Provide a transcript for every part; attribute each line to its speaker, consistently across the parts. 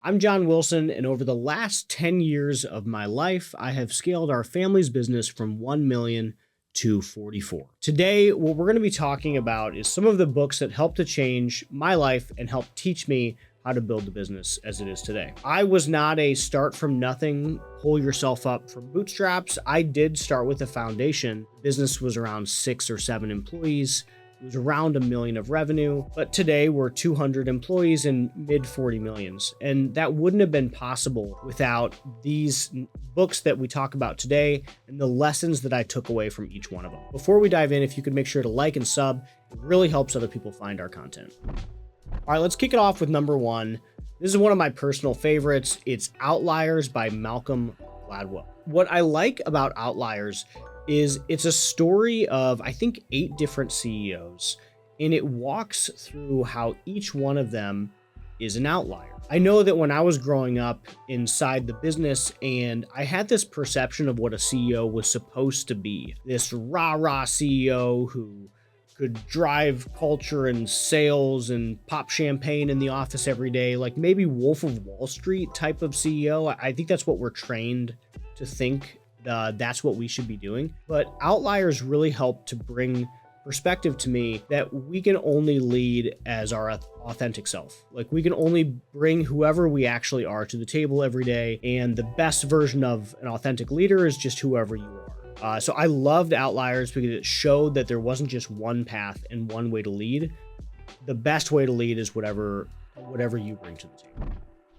Speaker 1: I'm John Wilson, and over the last 10 years of my life, I have scaled our family's business from 1 million to 44. Today, what we're going to be talking about is some of the books that helped to change my life and help teach me how to build the business as it is today. I was not a start from nothing, pull yourself up from bootstraps. I did start with a foundation. Business was around 6 or 7 employees. It was around $1 million of revenue, but today we're 200 employees and mid 40 millions. And that wouldn't have been possible without these books that we talk about today and the lessons that I took away from each one of them. Before we dive in, if you could make sure to like and sub, it really helps other people find our content. All right, let's kick it off with number 1. This is one of my personal favorites. It's Outliers by Malcolm Gladwell. What I like about Outliers is it's a story of, I think, 8 different CEOs, and it walks through how each one of them is an outlier. I know that when I was growing up inside the business, and I had this perception of what a CEO was supposed to be, this rah-rah CEO who could drive culture and sales and pop champagne in the office every day, like maybe Wolf of Wall Street type of CEO. I think that's what we're trained to think. That's what we should be doing. But Outliers really help to bring perspective to me that we can only lead as our authentic self. Like we can only bring whoever we actually are to the table every day. And the best version of an authentic leader is just whoever you are. So I loved Outliers because it showed that there wasn't just one path and one way to lead. The best way to lead is whatever you bring to the table.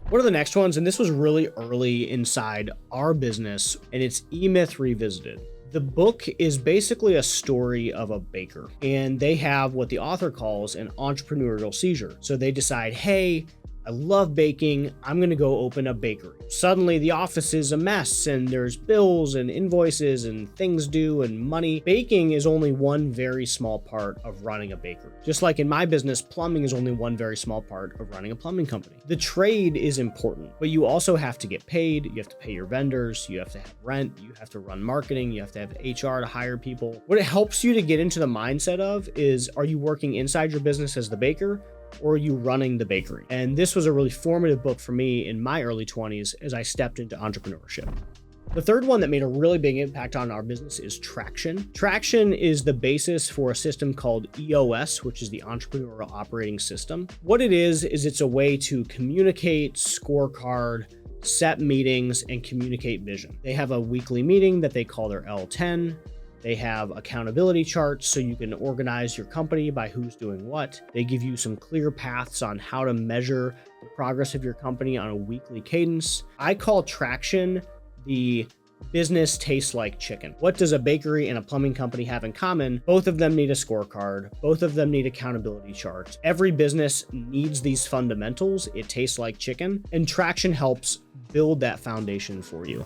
Speaker 1: One of the next ones, and this was really early inside our business, and it's E-Myth Revisited. The book is basically a story of a baker, and they have what the author calls an entrepreneurial seizure. So they decide, hey, I love baking. I'm going to go open a bakery. Suddenly the office is a mess and there's bills and invoices and things due and money. Baking is only one very small part of running a bakery. Just like in my business, plumbing is only one very small part of running a plumbing company. The trade is important, but you also have to get paid. You have to pay your vendors. You have to have rent. You have to run marketing. You have to have HR to hire people. What it helps you to get into the mindset of is, are you working inside your business as the baker, or are you running the bakery? And this was a really formative book for me in my early 20s as I stepped into entrepreneurship. The third one that made a really big impact on our business is Traction. Traction is the basis for a system called EOS, which is the Entrepreneurial Operating System. What it is it's a way to communicate, scorecard, set meetings, and communicate vision. They have a weekly meeting that they call their L10. They have accountability charts so you can organize your company by who's doing what. They give you some clear paths on how to measure the progress of your company on a weekly cadence. I call Traction the business tastes like chicken. What does a bakery and a plumbing company have in common? Both of them need a scorecard. Both of them need accountability charts. Every business needs these fundamentals. It tastes like chicken, and Traction helps build that foundation for you.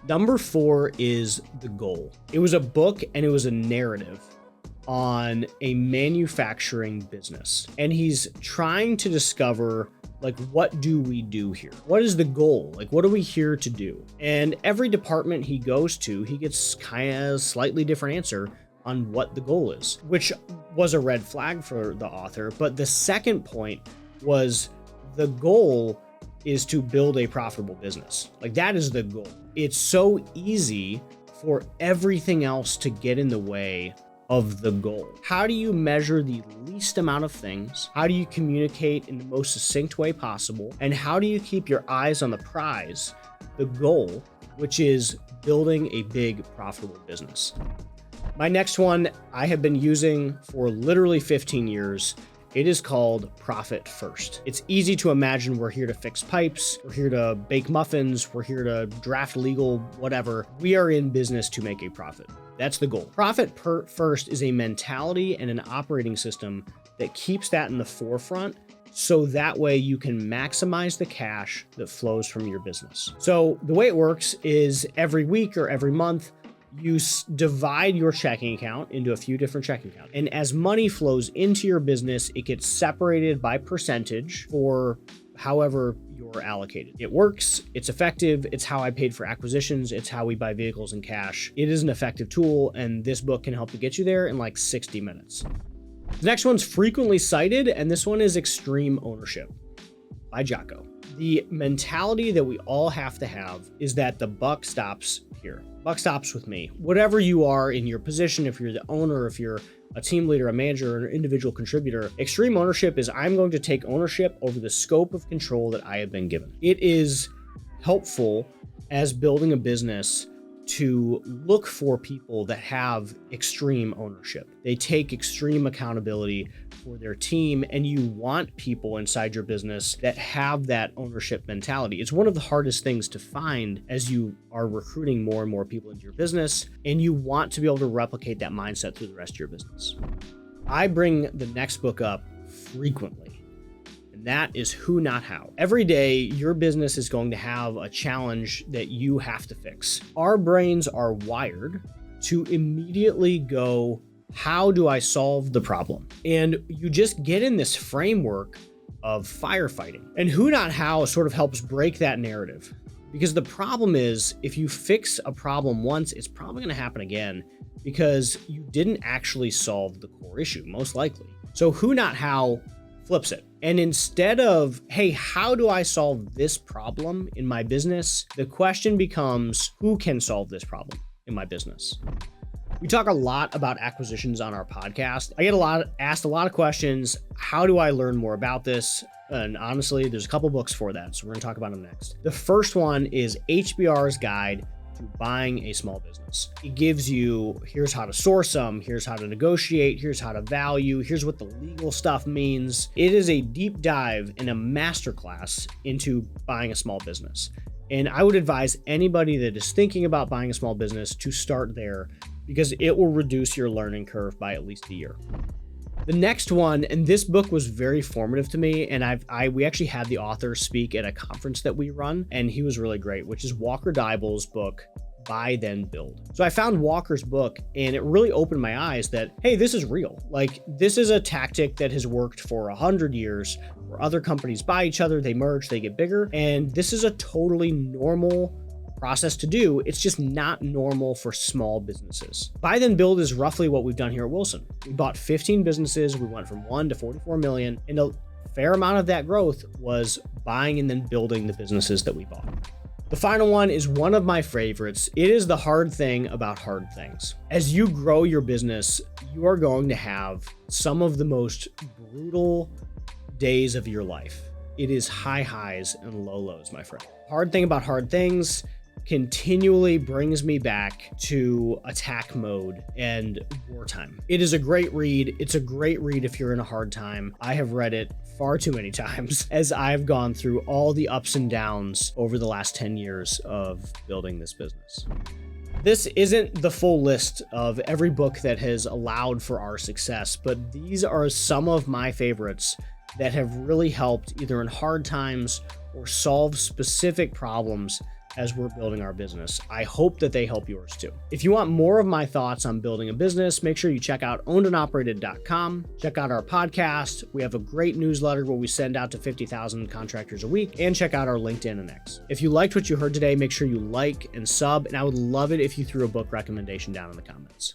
Speaker 1: Number 4 is The Goal. It was a book and it was a narrative on a manufacturing business. And he's trying to discover, like, what do we do here? What is the goal? Like, what are we here to do? And every department he goes to, he gets kind of slightly different answer on what the goal is, which was a red flag for the author. But the second point was the goal is to build a profitable business. Like, that is the goal. It's so easy for everything else to get in the way of the goal. How do you measure the least amount of things? How do you communicate in the most succinct way possible? And how do you keep your eyes on the prize, the goal, which is building a big profitable business? My next one I have been using for literally 15 years. It is called Profit First. It's easy to imagine we're here to fix pipes, we're here to bake muffins, we're here to draft legal, whatever. We are in business to make a profit. That's the goal. Profit First is a mentality and an operating system that keeps that in the forefront, so that way you can maximize the cash that flows from your business. So the way it works is every week or every month, you divide your checking account into a few different checking accounts. And as money flows into your business, it gets separated by percentage for however you're allocated. It works, it's effective, it's how I paid for acquisitions, it's how we buy vehicles in cash. It is an effective tool, and this book can help to get you there in like 60 minutes. The next one's frequently cited, and this one is Extreme Ownership. by Jocko. The mentality that we all have to have is that the buck stops here. Buck stops with me. Whatever you are in your position, if you're the owner, if you're a team leader, a manager, or an individual contributor, extreme ownership is I'm going to take ownership over the scope of control that I have been given. It is helpful as building a business to look for people that have extreme ownership. They take extreme accountability for their team, and you want people inside your business that have that ownership mentality. It's one of the hardest things to find as you are recruiting more and more people into your business, and you want to be able to replicate that mindset through the rest of your business. I bring the next book up frequently. And that is Who Not How. Every day, your business is going to have a challenge that you have to fix. Our brains are wired to immediately go, how do I solve the problem? And you just get in this framework of firefighting. And Who Not How sort of helps break that narrative. Because the problem is, if you fix a problem once, it's probably going to happen again because you didn't actually solve the core issue, most likely. So Who Not How flips it. And instead of, hey, how do I solve this problem in my business? The question becomes, who can solve this problem in my business? We talk a lot about acquisitions on our podcast. I get asked a lot of questions. How do I learn more about this? And honestly, there's a couple books for that, so we're going to talk about them next. The first one is HBR's Guide to Buying a Small Business. It gives you, here's how to source them, here's how to negotiate, here's how to value, here's what the legal stuff means. It is a deep dive and a masterclass into buying a small business. And I would advise anybody that is thinking about buying a small business to start there because it will reduce your learning curve by at least a year. The next one, and this book was very formative to me, and we actually had the author speak at a conference that we run, and he was really great, which is Walker Deibel's book, Buy Then Build. So I found Walker's book, and it really opened my eyes that, hey, this is real. Like, this is a tactic that has worked for 100 years, where other companies buy each other, they merge, they get bigger, and this is a totally normal process to do. It's just not normal for small businesses. Buy Then Build is roughly what we've done here at Wilson. We bought 15 businesses. We went from 1 to 44 million. And a fair amount of that growth was buying and then building the businesses that we bought. The final one is one of my favorites. It is the hard thing about hard things. As you grow your business, you are going to have some of the most brutal days of your life. It is high highs and low lows, my friend. Hard thing about hard things continually brings me back to attack mode and wartime. It is a great read. It's a great read if you're in a hard time. I have read it far too many times as I've gone through all the ups and downs over the last 10 years of building this business. This isn't the full list of every book that has allowed for our success, but these are some of my favorites that have really helped either in hard times or solve specific problems as we're building our business. I hope that they help yours too. If you want more of my thoughts on building a business, make sure you check out ownedandoperated.com. Check out our podcast. We have a great newsletter where we send out to 50,000 contractors a week, and check out our LinkedIn and X. If you liked what you heard today, make sure you like and sub, and I would love it if you threw a book recommendation down in the comments.